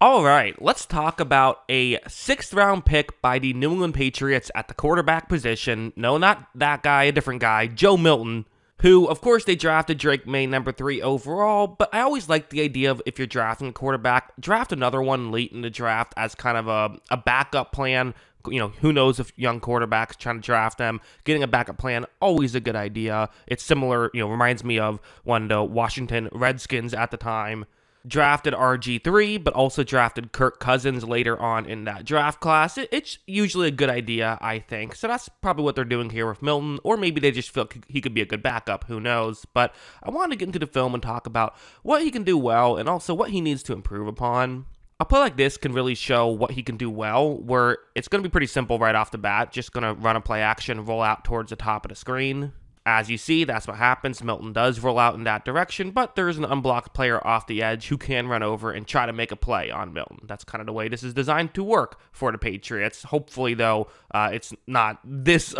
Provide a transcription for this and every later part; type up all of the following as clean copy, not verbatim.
All right, let's talk about a sixth round pick by the New England Patriots at the quarterback position. No, not that guy, a different guy, Joe Milton, who, of course, they drafted Drake May number 3 overall, but I always like the idea of if you're drafting a quarterback, draft another one late in the draft as kind of a backup plan. You know, who knows if young quarterbacks trying to draft them, getting a backup plan, always a good idea. It's similar, reminds me of when the Washington Redskins at the time drafted RG3, but also drafted Kirk Cousins later on in that draft class. It's usually a good idea, I think. So that's probably what they're doing here with Milton, or maybe they just feel he could be a good backup, who knows. But I wanted to get into the film and talk about what he can do well and also what he needs to improve upon. A play like this can really show what he can do well, where it's going to be pretty simple right off the bat, just going to run a play action, roll out towards the top of the screen. As you see, that's what happens. Milton does roll out in that direction, but there's an unblocked player off the edge who can run over and try to make a play on Milton. That's kind of the way this is designed to work for the Patriots. Hopefully, though, it's not this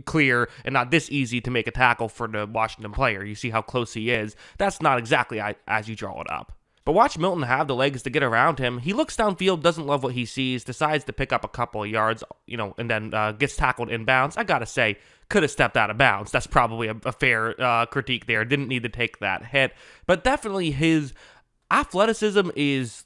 clear and not this easy to make a tackle for the Washington player. You see how close he is. That's not exactly as you draw it up. But watch Milton have the legs to get around him. He looks downfield, doesn't love what he sees, decides to pick up a couple of yards, and then gets tackled inbounds. I gotta say, could have stepped out of bounds. That's probably a fair critique there. Didn't need to take that hit. But definitely his athleticism is,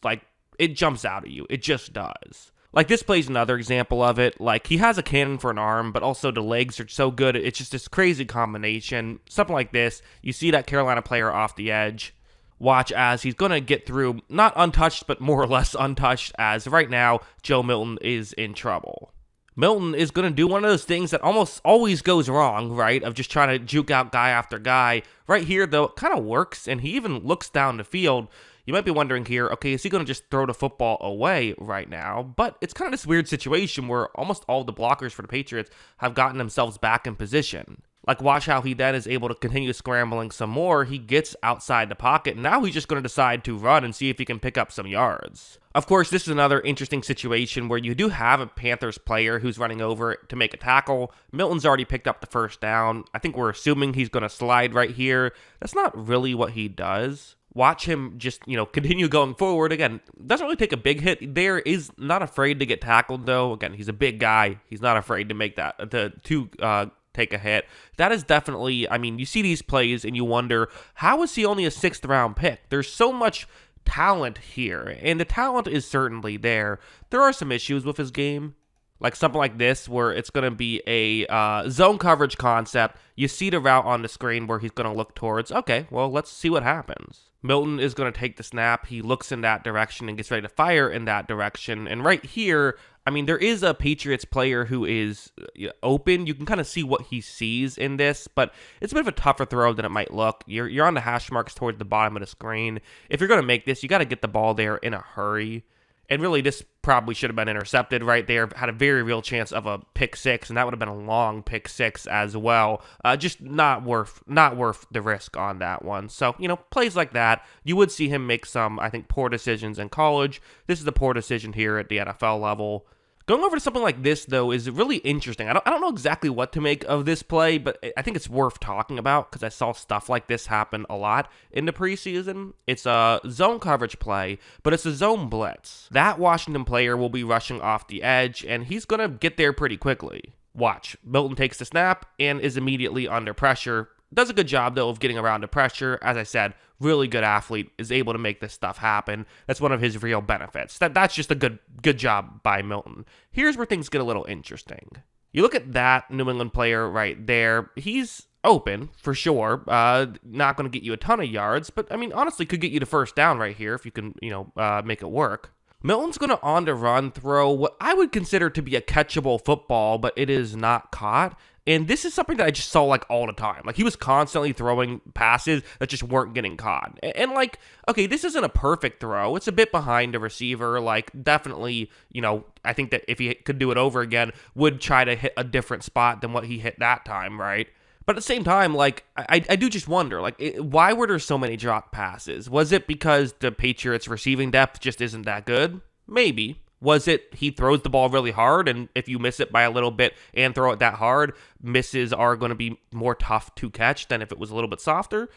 it jumps out at you. It just does. This play's another example of it. He has a cannon for an arm, but also the legs are so good. It's just this crazy combination. Something like this. You see that Carolina player off the edge. Watch as he's going to get through, not untouched, but more or less untouched, as right now, Joe Milton is in trouble. Milton is going to do one of those things that almost always goes wrong, right, of just trying to juke out guy after guy. Right here, though, it kind of works, and he even looks down the field. You might be wondering here, okay, is he going to just throw the football away right now? But it's kind of this weird situation where almost all the blockers for the Patriots have gotten themselves back in position. Watch how he then is able to continue scrambling some more. He gets outside the pocket, and now he's just going to decide to run and see if he can pick up some yards. Of course, this is another interesting situation where you do have a Panthers player who's running over to make a tackle. Milton's already picked up the first down. I think we're assuming he's going to slide right here. That's not really what he does. Watch him just, continue going forward. Again, doesn't really take a big hit there. Is not afraid to get tackled, though. Again, he's a big guy. He's not afraid to make that, to take a hit. That is definitely, you see these plays and you wonder, how is he only a 6th round pick? There's so much talent here, and the talent is certainly there. There are some issues with his game. Something like this, where it's going to be a zone coverage concept. You see the route on the screen where he's going to look towards. Okay, well, let's see what happens. Milton is going to take the snap. He looks in that direction and gets ready to fire in that direction. And right here, there is a Patriots player who is open. You can kind of see what he sees in this, but it's a bit of a tougher throw than it might look. You're on the hash marks towards the bottom of the screen. If you're going to make this, you got to get the ball there in a hurry. And really, this probably should have been intercepted right there. Had a very real chance of a pick six, and that would have been a long pick six as well. Just not worth the risk on that one. So, plays like that, you would see him make some, I think, poor decisions in college. This is a poor decision here at the NFL level. Going over to something like this, though, is really interesting. I don't know exactly what to make of this play, but I think it's worth talking about because I saw stuff like this happen a lot in the preseason. It's a zone coverage play, but it's a zone blitz. That Washington player will be rushing off the edge, and he's going to get there pretty quickly. Watch. Milton takes the snap and is immediately under pressure. Does a good job, though, of getting around the pressure. As I said, really good athlete, is able to make this stuff happen. That's one of his real benefits. That's just a good job by Milton. Here's where things get a little interesting. You look at that New England player right there. He's open, for sure. Not going to get you a ton of yards, but, honestly, could get you the first down right here if you can, make it work. Milton's going to on the run throw what I would consider to be a catchable football, but it is not caught. And this is something that I just saw all the time. He was constantly throwing passes that just weren't getting caught. And okay, this isn't a perfect throw. It's a bit behind the receiver. Definitely, I think that if he could do it over again, would try to hit a different spot than what he hit that time, right? But at the same time, I do just wonder, why were there so many drop passes? Was it because the Patriots' receiving depth just isn't that good? Maybe. Was it he throws the ball really hard, and if you miss it by a little bit and throw it that hard, misses are going to be more tough to catch than if it was a little bit softer?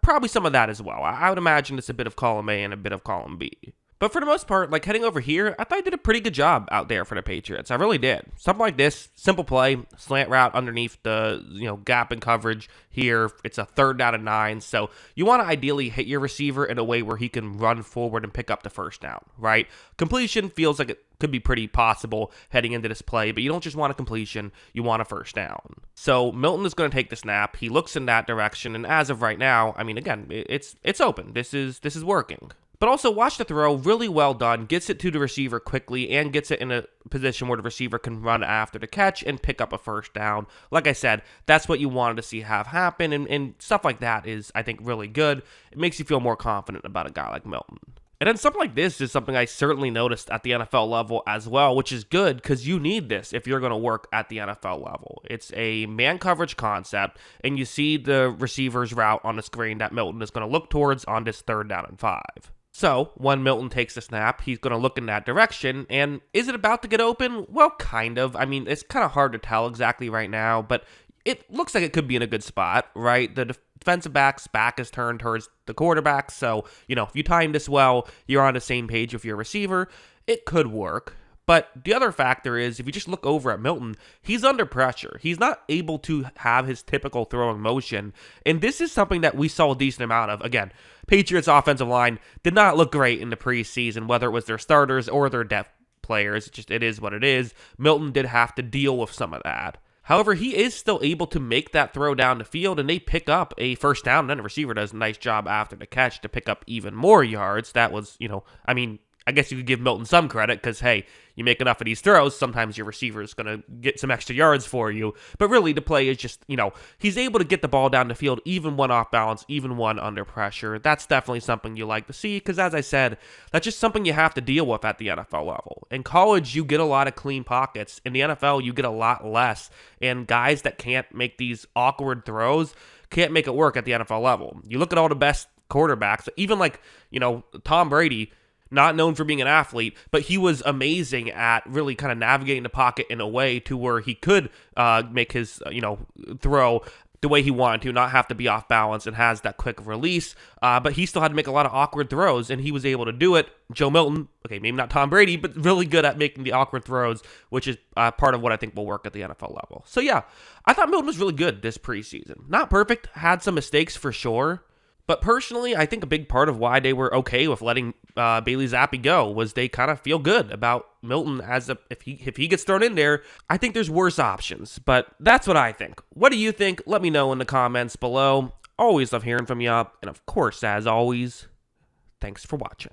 Probably some of that as well. I would imagine it's a bit of column A and a bit of column B. But for the most part, like heading over here, I thought he did a pretty good job out there for the Patriots. I really did. Something like this, simple play, slant route underneath the gap in coverage here. It's a 3rd down and 9, so you want to ideally hit your receiver in a way where he can run forward and pick up the first down, right? Completion feels like it could be pretty possible heading into this play, but you don't just want a completion, you want a first down. So Milton is going to take the snap. He looks in that direction, and as of right now, I mean, again, it's open. This is working. But also, watch the throw, really well done, gets it to the receiver quickly, and gets it in a position where the receiver can run after the catch and pick up a first down. Like I said, that's what you wanted to see have happen, and stuff like that is, I think, really good. It makes you feel more confident about a guy like Milton. And then something like this is something I certainly noticed at the NFL level as well, which is good because you need this if you're going to work at the NFL level. It's a man coverage concept, and you see the receiver's route on the screen that Milton is going to look towards on this 3rd down and 5. So, when Milton takes the snap, he's going to look in that direction, and is it about to get open? Well, kind of. I mean, it's kind of hard to tell exactly right now, but it looks like it could be in a good spot, right? The defensive back's back is turned towards the quarterback, so, if you time this well, you're on the same page with your receiver, it could work. But the other factor is, if you just look over at Milton, he's under pressure. He's not able to have his typical throwing motion, and this is something that we saw a decent amount of. Again, Patriots offensive line did not look great in the preseason, whether it was their starters or their depth players. It is what it is. Milton did have to deal with some of that. However, he is still able to make that throw down the field, and they pick up a first down, and then the receiver does a nice job after the catch to pick up even more yards. That was, I guess you could give Milton some credit because, hey, you make enough of these throws, sometimes your receiver is going to get some extra yards for you. But really, the play is just, he's able to get the ball down the field even when off balance, even when under pressure. That's definitely something you like to see because, as I said, that's just something you have to deal with at the NFL level. In college, you get a lot of clean pockets. In the NFL, you get a lot less. And guys that can't make these awkward throws can't make it work at the NFL level. You look at all the best quarterbacks, even like, Tom Brady, not known for being an athlete, but he was amazing at really kind of navigating the pocket in a way to where he could make his, throw the way he wanted to, not have to be off balance and has that quick release. But he still had to make a lot of awkward throws, and he was able to do it. Joe Milton, okay, maybe not Tom Brady, but really good at making the awkward throws, which is part of what I think will work at the NFL level. So yeah, I thought Milton was really good this preseason. Not perfect, had some mistakes for sure. But personally, I think a big part of why they were okay with letting Bailey Zappi go was they kind of feel good about Milton if he gets thrown in there. I think there's worse options, but that's what I think. What do you think? Let me know in the comments below. Always love hearing from you, and of course, as always, thanks for watching.